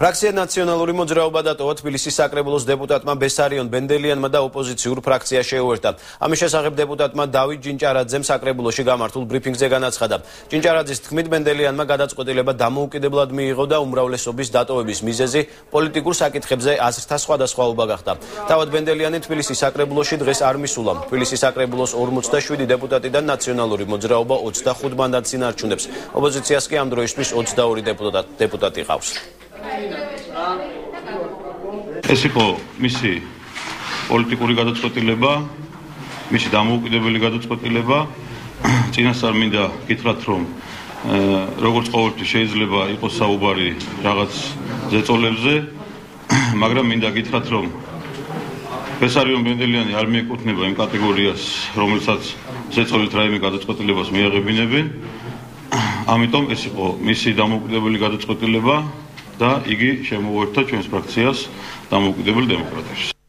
ფრაქცია ნაციონალური მოძრაობა დატოვა თბილისის საკრებულოს დეპუტატმა ბესარიონ ბენდელიანმა და ოპოზიციურ ფრაქცია შეუერთდა. ამის შესახებ დეპუტატმა დავით ჭინჭარაძემ საკრებულოში გამართულ ბრიფინგზე განაცხადა. ჭინჭარაძის თქმით ბენდელიანმა გადაწყვეტილება დამოუკიდებლად მიიღო და უმრავლესობის დატოვების მიზეზი პოლიტიკურ საკითხებზე აზრთა სხვადასხვაობა გახდა. თავად ბენდელიანი თბილისის საკრებულოში დღეს არ მისულა. თბილისის საკრებულოს 47 დეპუტატიდან ნაციონალური მოძრაობა 25 მანდატს ინარჩუნებს. ოპოზიციას კი ამ დროისთვის 22 დეპუტატი ყავს. ეს იყო მისი პოლიტიკური გადაწყვეტილება, მისი დამოუკიდებელი გადაწყვეტილება. წინასწარ მინდა გითხრათ, რომ როგორც ყოველთვის შეიძლება იყოს საუბარი რაღაც ზეწოლებზე, მაგრამ მინდა გითხრათ, რომ ბესარიონ ბენდელიანი არ მიეკუთვნება იმ კატეგორიას, რომელსაც ზეწოლით რაიმე გადაწყვეტილებას მიაღებინებენ. ამიტომ ეს იყო მისი დამოუკიდებელი გადაწყვეტილება და იგი შემოუერთდა ჩვენს ფრაქციას დამოუკიდებელ დემოკრატიაში.